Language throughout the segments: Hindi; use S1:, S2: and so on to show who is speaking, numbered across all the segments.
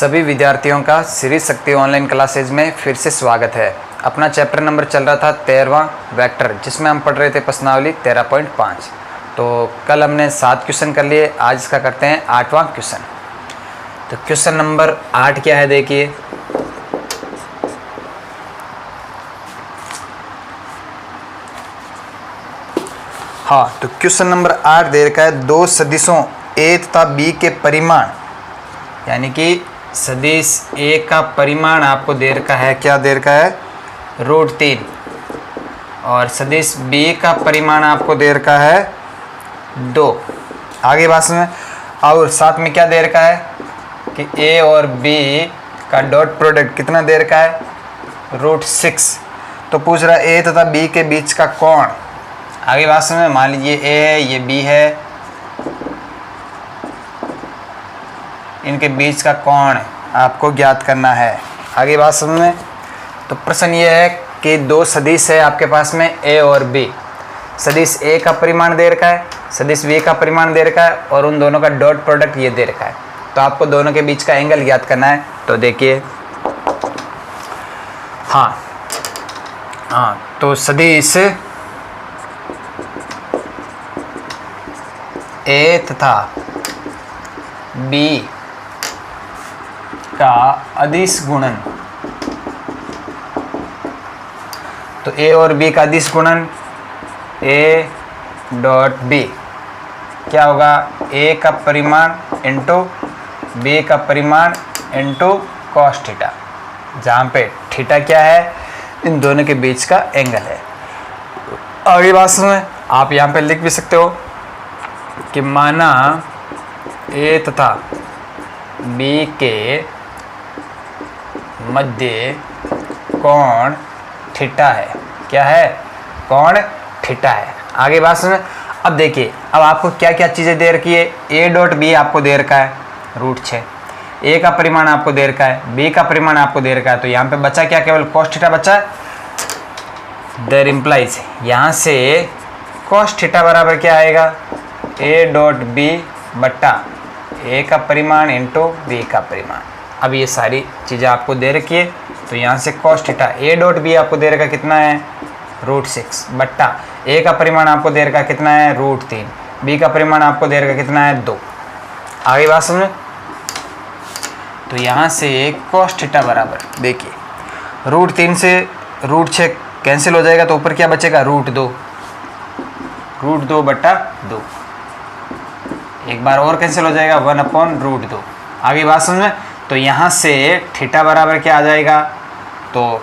S1: सभी विद्यार्थियों का श्री शक्ति ऑनलाइन क्लासेज में फिर से स्वागत है। अपना चैप्टर नंबर चल रहा था 13वां वेक्टर, जिसमें हम पढ़ रहे थे प्रश्नावली 13.5। तो कल हमने 7 क्वेश्चन कर लिए, आज इसका करते हैं 8वां क्वेश्चन। तो क्वेश्चन नंबर 8 क्या है देखिए। हाँ, तो क्वेश्चन नंबर 8 दे रखा है दो सदिशों ए तथा बी के परिमाण, यानी कि सदिश ए का परिमाण आपको दे रखा है, क्या दे रखा है, √3, और सदिश बी का परिमाण आपको दे रखा है 2। आगे बात में, और साथ में क्या दे रखा है कि ए और बी का डॉट प्रोडक्ट कितना दे रखा है, √6। तो पूछ रहा है ए तथा बी के बीच का कोण। आगे बात में, मान लीजिए ए है, ये बी है, इनके बीच का कोण आपको ज्ञात करना है। आगे बात समझ में। तो प्रश्न ये है कि दो सदिश है आपके पास में ए और बी। सदिश ए का परिमाण दे रखा है, सदिश बी का परिमाण दे रखा है, और उन दोनों का डॉट प्रोडक्ट ये दे रखा है। तो आपको दोनों के बीच का एंगल ज्ञात करना है। तो देखिए, हाँ, तो सदिश ए तथा बी का अदिश गुणन, तो ए और बी का अदिश गुणन ए डॉट बी क्या होगा, ए का परिमाण इंटू बी का परिमाण इंटू कॉस थीटा, जहाँ पे थीटा क्या है, इन दोनों के बीच का एंगल है। आगे बात में आप यहाँ पे लिख भी सकते हो कि माना ए तथा बी के मध्य कोण थीटा है। क्या है, कोण थीटा है। आगे बात समझ। अब देखिए, अब आपको क्या क्या चीज़ें दे रखी है। ए डॉट बी आपको दे रखा है √6, ए का परिमाण आपको दे रखा है, बी का परिमाण आपको दे रखा है। तो यहाँ पे बचा क्या, केवल cos थीटा बचा। देयर इम्प्लाइज यहाँ से cos थीटा बराबर क्या आएगा, ए डॉट बी बट्टा ए का परिमाण इंटू बी का परिमाण। अब ये सारी चीज़ें आपको दे रखी है। तो यहाँ से cos थीटा, ए डॉट बी आपको दे रखा कितना है, √6 बट्टा ए का परिमाण आपको दे रखा कितना है, √3, बी का परिमाण आपको दे रखा कितना है, 2। आगे बात समझ। तो यहाँ से cos थीटा बराबर, देखिए √3 से √6 कैंसिल हो जाएगा, तो ऊपर क्या बचेगा, √2 बट्टा 2। एक बार और कैंसिल हो जाएगा, 1/√2। आगे बात समझ में। तो यहाँ से थीटा बराबर क्या आ जाएगा, तो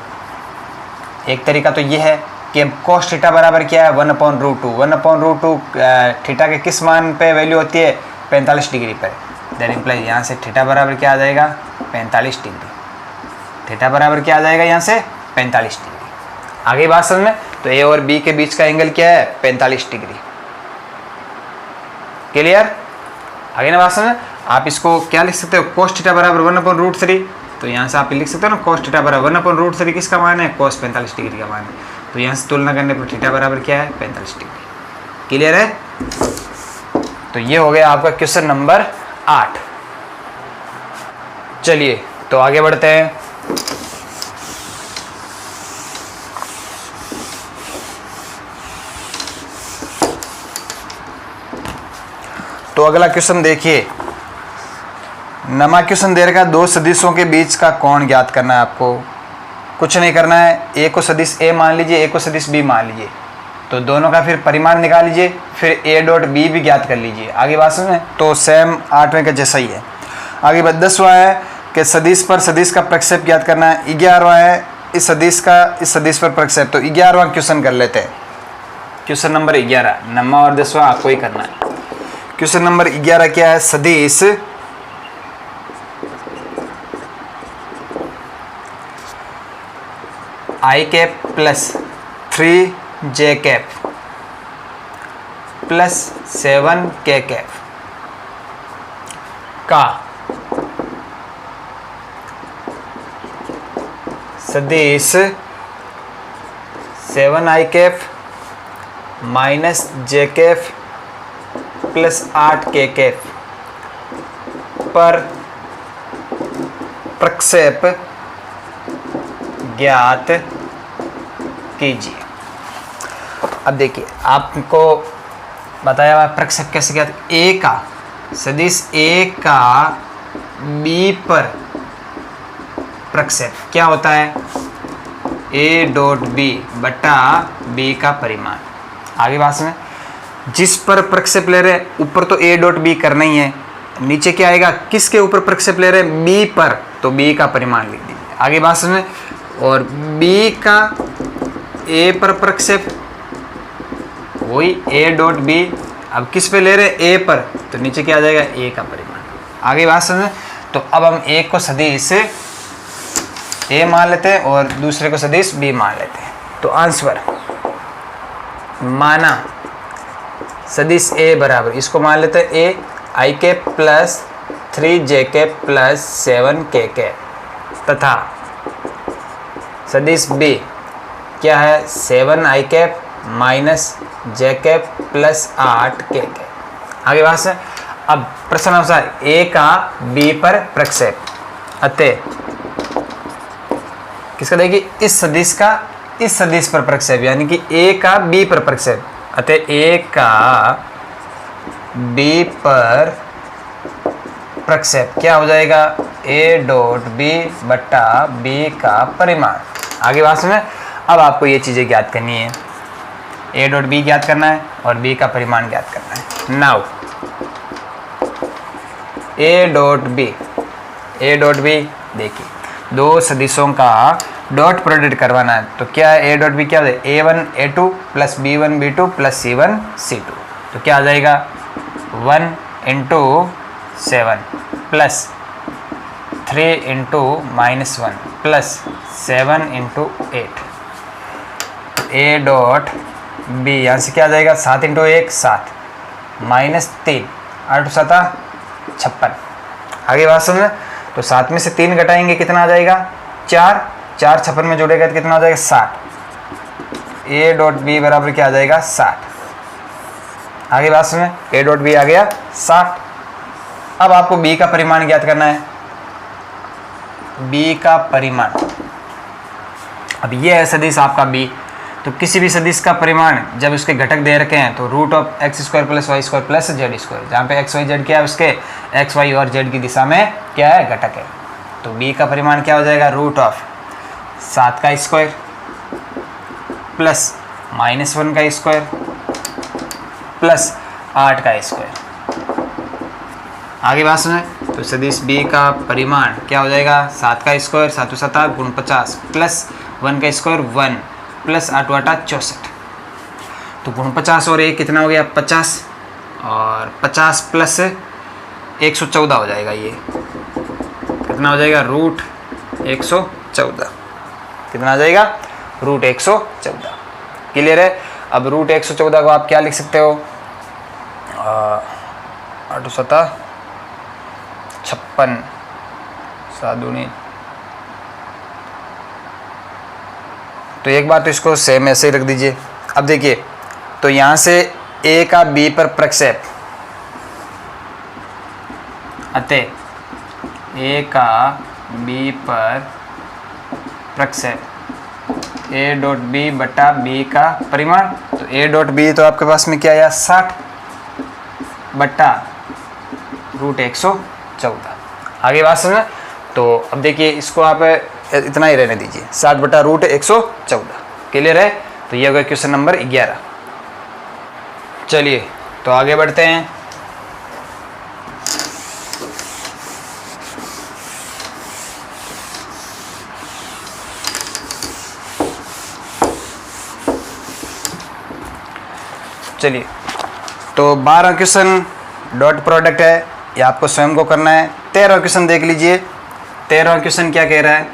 S1: एक तरीका तो ये है कि अब cos थीटा बराबर क्या है, 1/√2। 1/√2 थीटा के किस मान पे वैल्यू होती है, 45 डिग्री पर। दैट इम्प्लाइज यहाँ से थीटा बराबर क्या आ जाएगा, 45 डिग्री। थीटा बराबर क्या आ जाएगा यहाँ से, 45 डिग्री। आगे बात समझ में। तो ए और बी के बीच का एंगल क्या है, 45 डिग्री। क्लियर। आगे ना बात समझ। आप इसको क्या लिख सकते हो, cos थीटा बराबर 1/√3। तो यहाँ से आप लिख सकते हो ना, cos थीटा बराबर 1/√3 किसका मान है, cos 45 डिग्री का मान है। तो यहाँ से तुलना करने पर थीटा बराबर क्या है, 45 डिग्री। क्लियर है। तो ये हो गया आपका क्वेश्चन नंबर 8। चलिए तो आगे बढ़ते हैं। तो अगला क्वेश्चन देखिए, नमा क्वेश्चन दे रखा है दो सदिशों के बीच का कोण ज्ञात करना है। आपको कुछ नहीं करना है, ए को सदिश ए मान लीजिए, ए को सदिश बी मान लीजिए। तो दोनों का फिर परिमाण निकाल लीजिए, फिर ए डॉट बी भी ज्ञात कर लीजिए। आगे बात समझ में। तो सेम 8वें का जैसा ही है। आगे बात 10वां है कि सदिश पर सदिश का प्रक्षेप ज्ञात करना है। 11वां है इस सदिश का इस सदिश पर प्रक्षेप। तो 11वां क्वेश्चन कर लेते हैं। क्वेश्चन नंबर 11, नमा और 10वां आपको ही करना है। क्वेश्चन नंबर 11 क्या है, सदिश i cap plus 3j cap plus 7k cap का सदिश 7i cap minus j cap plus 8k cap पर प्रक्षेप ज्ञात कीजिए। अब देखिए आपको बताया हुआ प्रक्षेप कैसे ज्ञात, ए का सदिश ए का बी पर प्रक्षेप क्या होता है, ए डॉट बी बटा बी का परिमाण। आगे बात में जिस पर प्रक्षेप ले रहे हैं ऊपर तो ए डॉट बी करना ही है, नीचे क्या आएगा, किसके ऊपर प्रक्षेप ले रहे हैं, बी पर, तो बी का परिमाण लिख दीजिए। आगे बात में और बी का ए पर प्रक्षेप वही ए डॉट बी, अब किस पे ले रहे हैं, ए पर, तो नीचे क्या आ जाएगा, ए का परिमाण। आगे बात समझे, तो अब हम एक को सदिश ए मान लेते हैं और दूसरे को सदिश बी मान लेते हैं। तो आंसर माना सदिश ए बराबर, इसको मान लेते हैं ए आई के प्लस 3j के प्लस 7k के, तथा सदिश बी क्या है 7i cap minus j cap plus 8k के। आगे बात से अब प्रश्न अनुसार ए का बी पर प्रक्षेप, अतः किसका देखिए इस सदिश का इस सदिश पर प्रक्षेप, यानी कि ए का बी पर प्रक्षेप, अतः ए का बी पर प्रक्षेप क्या हो जाएगा, ए डॉट बी बटा बी का परिमाण। आगे बात में अब आपको ये चीज़ें ज्ञात करनी है, ए डॉट बी ज्ञात करना है और बी का परिमाण ज्ञात करना है। नाउ ए डॉट बी देखिए दो सदिशों का डॉट प्रोडक्ट करवाना है, तो क्या है ए डॉट बी क्या है, a1 a2 plus b1 b2 plus c1 c2, तो क्या आ जाएगा 1 into 7 plus 3 into minus 1 plus 7 into 8। A dot B यहाँ से क्या आ जाएगा 7 इंटू 1 7 माइनस 3 8 7 56। आगे बात समझ, तो 7 में से 3 घटाएंगे कितना आ जाएगा 4, 4 56 में जोड़ेगा तो कितना आ जाएगा 60। ए डॉट बी बराबर क्या आ जाएगा 60। आगे बात सुने, ए डॉट बी आ गया 60। अब आपको बी का परिमाण ज्ञात करना है, बी का परिमाण। अब ये है सदिश आपका बी, तो किसी भी सदिश का परिमाण जब उसके घटक दे रखे हैं तो root of x square plus y square plus z square, जहाँ पे एक्स वाई जेड क्या है उसके एक्स वाई और जेड की दिशा में क्या है घटक है, तो बी का परिमाण क्या हो जाएगा रूट ऑफ 7 का स्क्वायर प्लस -1 का स्क्वायर प्लस 8 का स्क्वायर। आगे बात सुने, तो सदिश बी का परिमाण क्या हो जाएगा 7 का स्क्वायर 7 7 गुण 50 प्लस 1 का स्क्वायर 1 प्लस 8 8 64, तो गुण 50 और 1 कितना हो गया 50 और 50 प्लस 114 हो जाएगा, ये कितना हो जाएगा रूट 114, कितना आ जाएगा रूट 114। क्लियर है। अब रूट 114 को आप क्या लिख सकते हो 8 7 56 7 दूनी, तो एक बार तो इसको सेम ऐसे ही रख दीजिए। अब देखिए, तो यहाँ से ए का बी पर प्रक्षेप, अतः ए का बी पर प्रक्षेप ए डॉट बी बटा बी का परिमाण, तो ए डॉट बी तो आपके पास में क्या आया 60 बटा रूट 114। आगे बात समझना, तो अब देखिए इसको आप इतना ही रहने दीजिए 60 बटा रूट 114। क्लियर है। तो ये हो गया क्वेश्चन नंबर 11। चलिए तो आगे बढ़ते हैं। चलिए तो 12वां क्वेश्चन डॉट प्रोडक्ट है, ये आपको स्वयं को करना है। 13वां क्वेश्चन देख लीजिए। 13वां क्वेश्चन क्या कह रहा है,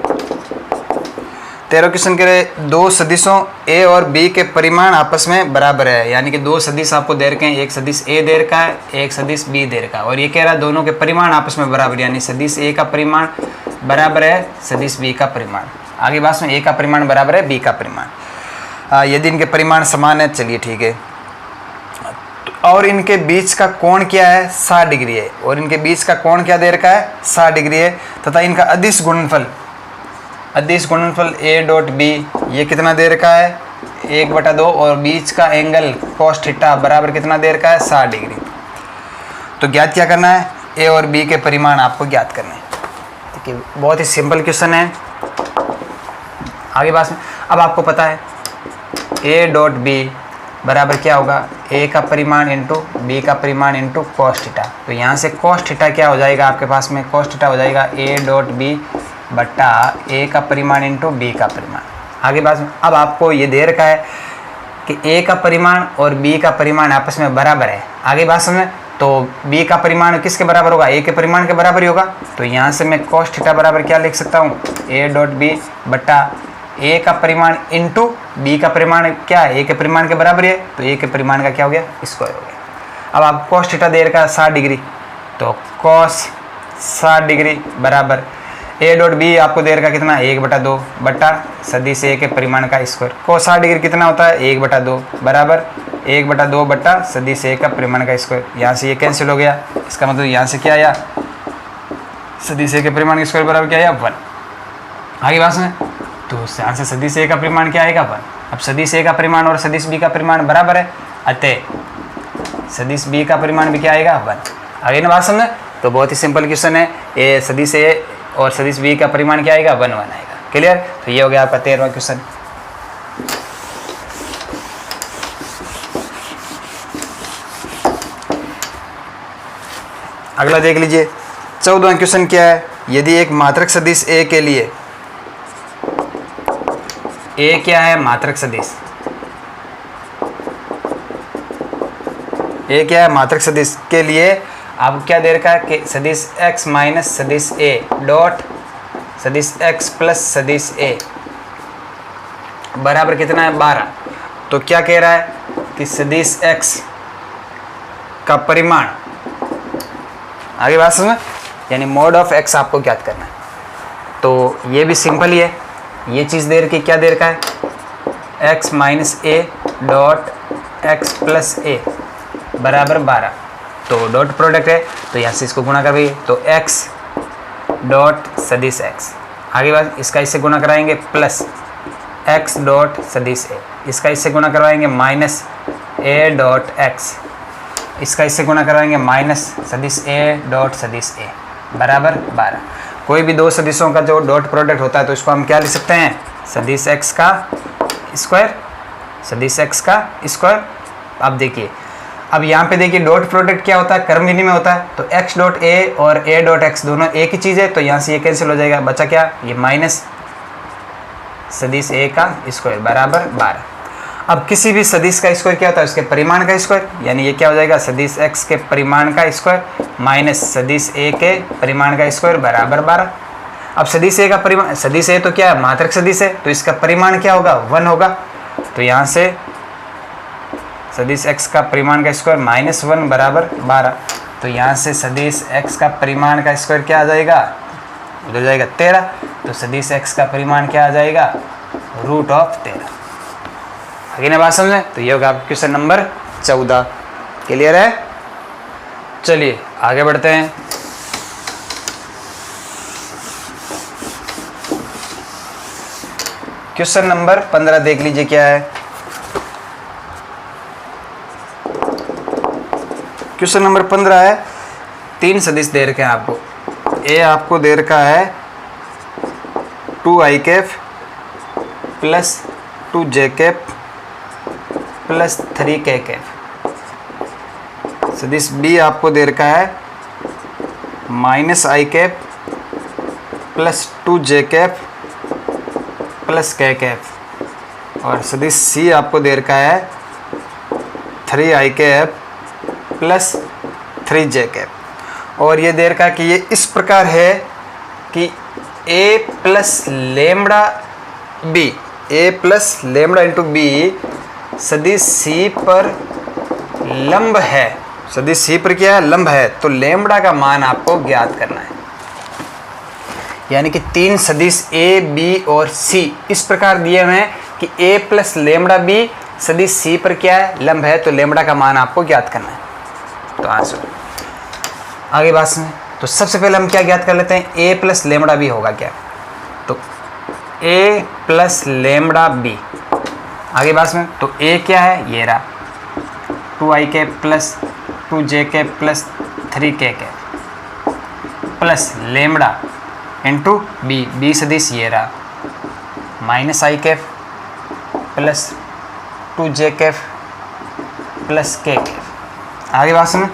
S1: 13वां क्वेश्चन कह रहे हैं दो सदिशों ए और बी के परिमाण आपस में बराबर है, यानी कि दो सदिश आपको दे रखे हैं, एक सदिश ए दे रखा है, एक सदिश बी दे रखा है, और ये कह रहा है दोनों के परिमाण आपस में बराबर, यानी सदिश ए का परिमाण बराबर है सदिश बी का परिमाण। आगे बात में ए का परिमाण बराबर है बी का परिमाण, यदि इनके परिमाण समान है, चलिए ठीक है। तो और इनके बीच का कोण क्या है 60 डिग्री है, और इनके बीच का कोण क्या दे रखा है 60 डिग्री है, तथा इनका अदिश गुणनफल a डॉट b ये कितना दे रखा है 1/2, और बीच का एंगल cos थीटा बराबर कितना दे रखा है 60 डिग्री। तो ज्ञात क्या करना है, a और b के परिमाण आपको ज्ञात करने हैं। देखिए बहुत ही सिंपल क्वेश्चन है। आगे बात में अब आपको पता है a डॉट b बराबर क्या होगा, a का परिमाण इंटू b का परिमाण इंटू cos थीटा। तो यहाँ से cos थीटा क्या हो जाएगा आपके पास में, cos थीटा हो जाएगा a डॉट b बट्टा a का परिमाण इंटू b का परिमाण। आगे बात में अब आपको ये दे रखा है कि a का परिमाण और b का परिमाण आपस में बराबर है। आगे बात समझ, तो b का परिमाण किसके बराबर होगा, a के परिमाण के बराबर ही होगा। तो यहाँ से मैं cos थीटा बराबर क्या लिख सकता हूँ, a डॉट b बट्टा a का परिमाण इंटू b का परिमाण क्या है, a के परिमाण के बराबर है, तो a के परिमाण का क्या हो गया स्क्वायर हो गया। अब आप cos थीटा दे रखा है 60 डिग्री, तो cos 60 डिग्री बराबर a डॉट b आपको दे रखा कितना 1/2 बट्टा सदिश a के परिमाण का स्क्वायर। cos 60 डिग्री कितना होता है 1/2 बराबर 1/2 बट्टा सदिश a का परिमाण का स्क्वायर। यहाँ से ये कैंसिल हो गया, इसका मतलब यहाँ से क्या आया, सदिश a के परिमाण का स्क्वायर बराबर क्या आया 1। आगे बात में तो यहाँ से सदिश a का परिमाण क्या आएगा 1। अब सदिश a का परिमाण और सदिश b का परिमाण बराबर है, अतः सदिश b का परिमाण भी क्या आएगा 1। आगे ना बात समझे, तो बहुत ही सिंपल क्वेश्चन है। ए सदिश a और सदिश b का परिमाण क्या आएगा 1 आएगा। क्लियर, तो ये हो गया आपका 13वां क्वेश्चन। अगला देख लीजिए 14वां क्वेश्चन क्या है, यदि एक मात्रक सदिश a के लिए a क्या है मात्रक सदिश, a क्या है मात्रक सदिश के लिए आपको क्या दे रखा है कि सदिश x माइनस सदिश a डॉट सदिश x प्लस सदिश a बराबर कितना है 12। तो क्या कह रहा है कि सदिश x का परिमाण, आगे बात समझ, यानी मोड ऑफ x आपको ज्ञात करना है। तो ये भी सिंपल ही है, ये चीज़ दे रखी क्या दे रखा है x minus a dot x plus a बराबर 12। तो डॉट प्रोडक्ट है, तो यहाँ से इसको गुणा करवाइए, तो x डॉट सदिश x, आगे बात इसका इससे गुणा कराएंगे प्लस x डॉट सदिश a, इसका इससे गुणा करवाएंगे माइनस a डॉट x, इसका इससे गुणा करवाएंगे माइनस सदिश a डॉट सदिश a बराबर 12। कोई भी दो सदिशों का जो डॉट प्रोडक्ट होता है तो इसको हम क्या लिख सकते हैं, सदिश x का स्क्वायर, सदिश x का स्क्वायर। अब देखिए, अब यहाँ पे देखिए डॉट प्रोडक्ट क्या होता है, क्रम विनिमय होता है, तो x डॉट a और a डॉट x दोनों एक ही चीज़ है, तो यहाँ से ये कैंसिल हो जाएगा, बचा क्या ये माइनस सदिश a का स्क्वायर बराबर 12। अब किसी भी सदिश का स्क्वायर क्या होता है, उसके परिमाण का स्क्वायर, यानी ये क्या हो जाएगा सदिश x के परिमाण का स्क्वायर माइनस सदिश a के परिमाण का स्क्वायर बराबर 12। अब सदिश a का परिमाण, सदिश a तो क्या है मात्रक सदिश है, तो इसका परिमाण क्या होगा 1 होगा। तो यहाँ से सदिश x का परिमाण का स्क्वायर माइनस 1 बराबर 12। तो यहाँ से सदिश x का परिमाण का स्क्वायर क्या आ जाएगा, उधर जाएगा 13। तो सदिश x का परिमाण क्या आ जाएगा रूट ऑफ 13। आगे ना बात समझे, तो ये होगा आपका क्वेश्चन नंबर 14। क्लियर है, चलिए आगे बढ़ते हैं। क्वेश्चन नंबर 15 देख लीजिए क्या है। क्वेश्चन नंबर 15 है, 3 सदिश दे रखे हैं आपको। ए आपको दे रखा है 2i cap plus 2j cap plus 3k cap. सदिश बी आपको दे रखा है minus i cap plus 2j cap plus k cap. और सदिश सी आपको दे रखा है 3i cap plus 3j cap. और ये दे रखा है कि ये इस प्रकार है कि a plus lambda B, a plus lambda into B सदिश सी पर लंब है, सदिश सी पर क्या है लंब है, तो लेमड़ा का मान आपको ज्ञात करना है। यानी कि 3 सदिश a b और c इस प्रकार दिए हुए हैं कि a प्लस लेमड़ा बी सदिश सी पर क्या है, लंब है, तो लेमड़ा का मान आपको ज्ञात करना है। तो आंसर आगे बात सुने। तो सबसे पहले हम क्या ज्ञात कर लेते हैं, ए प्लस लेमड़ा बी होगा क्या, तो ए प्लस लेमड़ा बी। आगे बात सुने। तो ए क्या है, ये रहा 2i के प्लस 2j के प्लस 3k के plus lambda into B, B सदिश ये रहा minus i cap plus 2j cap plus k cap. आगे बात सुन।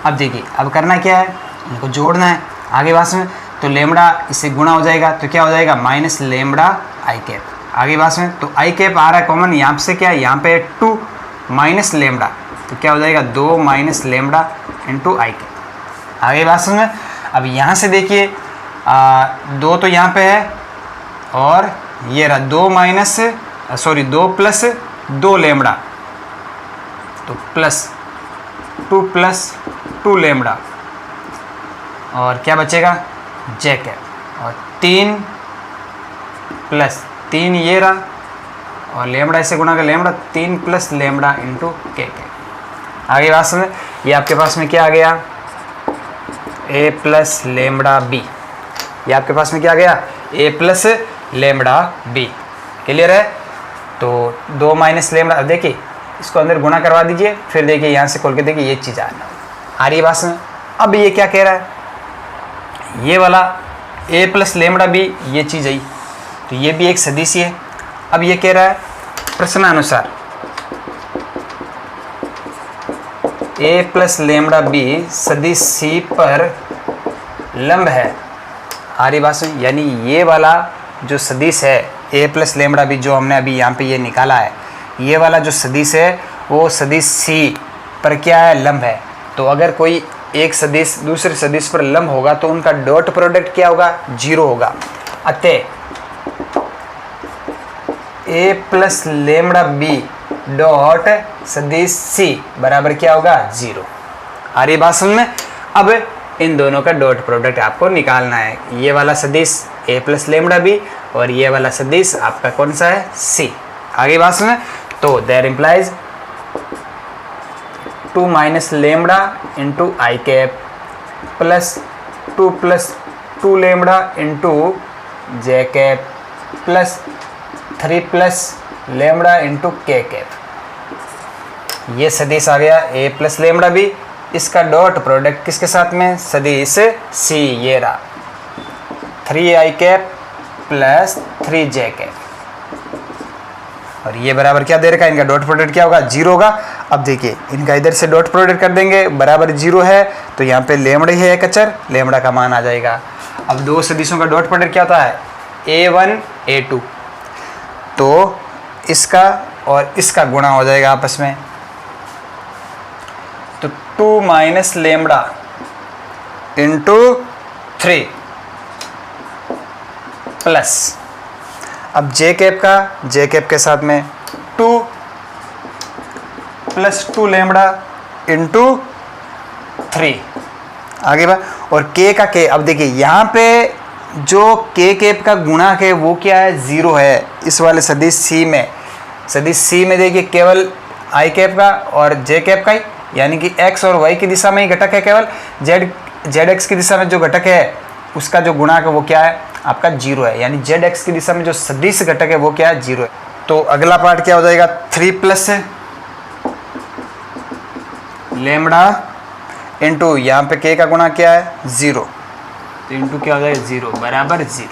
S1: अब देखिए अब करना क्या है, इनको जोड़ना है। आगे बात सुन। तो लेमड़ा इससे गुणा हो जाएगा तो क्या हो जाएगा, माइनस लेमड़ा आई कैप। आगे बात सुन। तो आई कैप आ रहा है कॉमन, यहाँ से क्या है, यहाँ पे 2 माइनस लेमड़ा, तो क्या हो जाएगा 2 minus lambda into i cap. आगे बात सुन। अब यहाँ से देखिए 2 तो यहाँ पे है और ये रहा 2 प्लस 2 लेमड़ा, तो प्लस 2 लेमड़ा और क्या बचेगा जे कैप और 3 प्लस 3 ये रहा और लेमड़ा इसे गुणा कर lambda 3 plus lambda into k cap. आगे बात समझ। ये आपके पास में क्या आ गया, ए प्लस लेमड़ा बी। ये आपके पास में क्या आ गया, A plus lambda B. Clear है। तो 2 माइनस लेमड़ा, अब देखिए इसको अंदर गुणा करवा दीजिए, फिर देखिए यहाँ से खोल के देखिए ये चीज़ आ रही है बात में। अब ये क्या कह रहा है, ये वाला ए प्लस लेमड़ा बी ये चीज़ आई, तो ये भी एक सदिश है। अब ये कह रहा है प्रश्नानुसार ए प्लस लेमड़ा बी सदिश सी पर लंब है। आ रही बात में, यानी ये वाला जो सदिश है ए प्लस लेमड़ा बी जो हमने अभी यहाँ पे ये निकाला है, ये वाला जो सदिश है वो सदिश सी पर क्या है, लंब है। तो अगर कोई एक सदिश दूसरे सदिश पर लंब होगा तो उनका डॉट प्रोडक्ट क्या होगा, 0 होगा। अतः ए प्लस लेमड़ा बी डॉट सदिश सी बराबर क्या होगा, 0। आ रही बात समझ में। अब इन दोनों का डॉट प्रोडक्ट आपको निकालना है, ये वाला सदिश ए प्लस लेमड़ा बी और ये वाला सदिश आपका कौन सा है, सी। आगे बात सुने। तो there implies 2 minus lambda into i cap plus 2 lambda into j cap plus 3 plus lambda into k cap. ये सदिश आ गया ए प्लस लेमड़ा बी। इसका डॉट प्रोडक्ट किसके साथ में, सदिश सी, ये रहा 3i cap plus 3j cap और ये बराबर क्या दे रखा है, इनका डॉट प्रोडक्ट क्या होगा, 0 होगा। अब देखिए इनका इधर से डॉट प्रोडक्ट कर देंगे, बराबर 0 है तो यहाँ पे लेमड़ा ही है एक अचर, लेमड़ा का मान आ जाएगा। अब दो सदिशों का डॉट प्रोडक्ट क्या होता है, a1 a2, तो इसका और इसका गुणा हो जाएगा आपस में, तो 2 माइनस लेमड़ा इंटू 3 प्लस, अब जे कैप के साथ में 2 प्लस 2 लेमड़ा इंटू 3। आगे बढ़, और के का के, अब देखिए यहाँ पे जो के कैप का गुणा है वो क्या है, 0 है इस वाले सदिश सी में। सदिश सी में देखिए केवल आई कैप का और जे कैप का ही, यानी कि एक्स और वाई की दिशा में ही घटक है, केवल जेड एक्स की दिशा में जो घटक है उसका जो गुणा है वो क्या है, आपका 0 है। यानी जेड एक्स की दिशा में जो सदिश घटक है वो क्या है, 0 है। तो अगला पार्ट क्या हो जाएगा, 3 प्लस लेमड़ा इंटू यहाँ पे के का गुणा क्या है, 0, तो इंटू क्या हो जाएगा, 0 बराबर 0।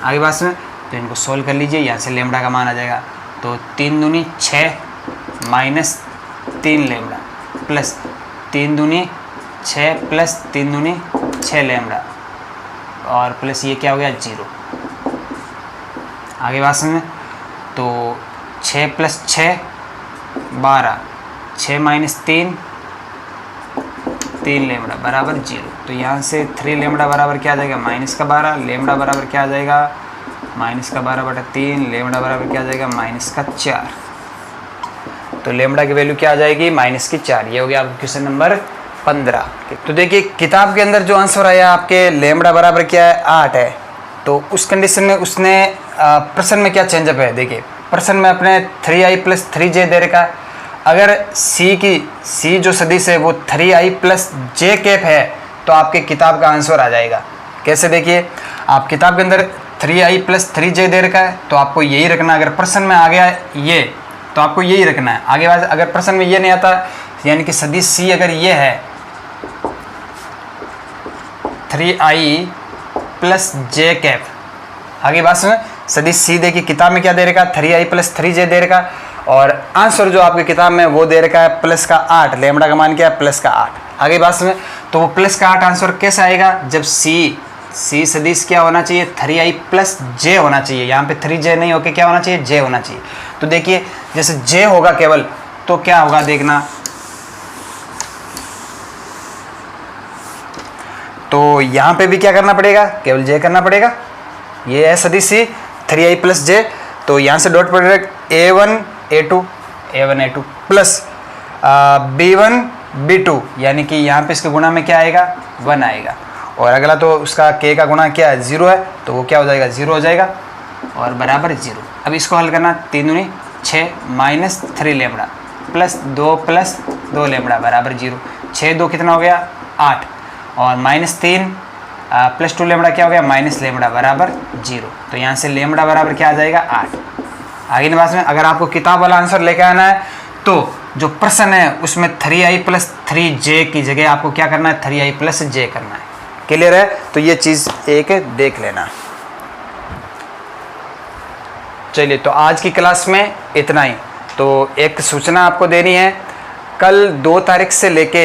S1: आगे बात में, तो इनको सोल्व कर लीजिए, यहाँ से लेमड़ा का मान आ जाएगा, तो 3 दूनी 6 माइनस 3 लेमड़ा प्लस 3 दूनी 6 प्लस 3 दूनी 6 लेमड़ा और प्लस ये क्या हो गया, 0। आगे बात समझ। तो 6 प्लस 6 12, 6 माइनस 3 लेमड़ा बराबर 0। तो यहाँ से 3 लेमड़ा बराबर क्या आ जाएगा, माइनस का 12, लेमड़ा बराबर क्या आ जाएगा, माइनस का 12/3, लेमड़ा बराबर क्या आ जाएगा, माइनस का 4। तो लेमड़ा की वैल्यू क्या आ जाएगी, माइनस की 4। ये हो गया आपका क्वेश्चन नंबर 15। तो देखिए किताब के अंदर जो आंसर आया आपके लेमड़ा बराबर क्या है, 8 है। तो उस कंडीशन में उसने प्रश्न में क्या चेंजअप है, देखिए प्रश्न में अपने 3i प्लस 3j दे रखा है। अगर C जो सदिश है वो 3i प्लस जे कैप है तो आपके किताब का आंसर आ जाएगा। कैसे देखिए, आप किताब के अंदर 3i प्लस 3j दे रखा है तो आपको यही रखना। अगर प्रश्न में आ गया ये तो आपको यही रखना है। आगे बात, अगर प्रश्न में ये नहीं आता यानी कि सदिश C अगर ये है 3i प्लस जे कैप, आगे बात सुन, सदिश C देखिए किताब में क्या दे रखा है 3i प्लस 3j दे रखा है और आंसर जो आपकी किताब में वो दे रखा है प्लस का 8, लेमड़ा का मान क्या है प्लस का 8। आगे बात सुन, तो वो प्लस का 8 आंसर कैसे आएगा जब C सदिश क्या होना चाहिए 3i प्लस j होना चाहिए। यहाँ पे 3j नहीं होके क्या होना चाहिए j होना चाहिए। तो देखिए जैसे j होगा केवल तो क्या होगा देखना, तो यहाँ पे भी क्या करना पड़ेगा केवल j करना पड़ेगा। ये है सदिश C 3i प्लस j, तो यहाँ से dot product a1 a2 plus b1 b2 यानी कि यहाँ पे इसके गुणा में क्या आएगा 1 आएगा और अगला तो उसका k का गुणा क्या है 0 है तो वो क्या हो जाएगा 0 हो जाएगा और बराबर 0। अब इसको हल करना 3 दूनी 6 माइनस 3 लेमड़ा प्लस 2 लेमड़ा बराबर 0। 6 2 कितना हो गया 8 और माइनस 3 प्लस 2 लेमड़ा क्या हो गया माइनस लेमड़ा बराबर 0। तो यहाँ से लेमड़ा बराबर क्या आ जाएगा 8। आगे की बात में अगर आपको किताब वाला आंसर लेकर आना है तो जो प्रश्न है उसमें 3i प्लस 3j की जगह आपको क्या करना है 3i प्लस j करना है। क्लियर है? तो ये चीज़ एक देख लेना। चलिए, तो आज की क्लास में इतना ही। तो एक सूचना आपको देनी है, कल 2 तारीख से लेके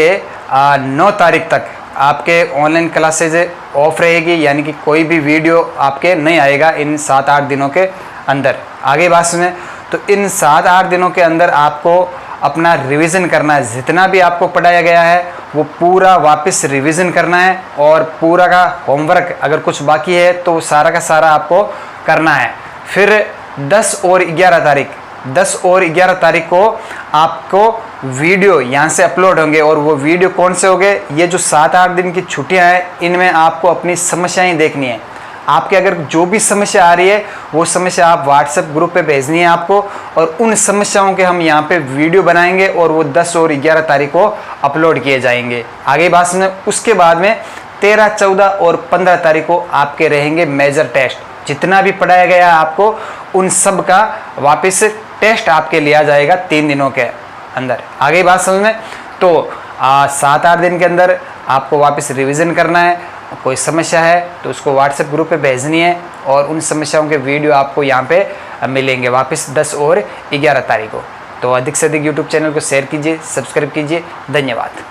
S1: 9 तारीख तक आपके ऑनलाइन क्लासेज ऑफ रहेगी, यानी कि कोई भी वीडियो आपके नहीं आएगा इन 7-8 दिनों के अंदर। आगे बात सुने, तो इन 7-8 दिनों के अंदर आपको अपना रिवीजन करना है। जितना भी आपको पढ़ाया गया है वो पूरा वापस रिवीजन करना है और पूरा का होमवर्क अगर कुछ बाकी है तो सारा का सारा आपको करना है। फिर 10 और 11 तारीख को आपको वीडियो यहाँ से अपलोड होंगे और वो वीडियो कौन से होंगे, ये जो 7-8 दिन की छुट्टियाँ हैं इनमें आपको अपनी समस्याएं देखनी है। आपके अगर जो भी समस्या आ रही है वो समस्या आप व्हाट्सएप ग्रुप पे भेजनी है आपको और उन समस्याओं के हम यहाँ पे वीडियो बनाएंगे और वो 10 और 11 तारीख को अपलोड किए जाएंगे। आगे बात सुने, उसके बाद में 13, 14 और 15 तारीख को आपके रहेंगे मेजर टेस्ट। जितना भी पढ़ाया गया है आपको उन सब का वापस टेस्ट आपके लिया जाएगा 3 दिनों के अंदर। आगे बात समझ में, तो 7-8 दिन के अंदर आपको वापस रिवीजन करना है। कोई समस्या है तो उसको व्हाट्सएप ग्रुप पे भेजनी है और उन समस्याओं के वीडियो आपको यहाँ पे मिलेंगे वापस 10 और 11 तारीख को। तो अधिक से अधिक यूट्यूब चैनल को शेयर कीजिए, सब्सक्राइब कीजिए। धन्यवाद।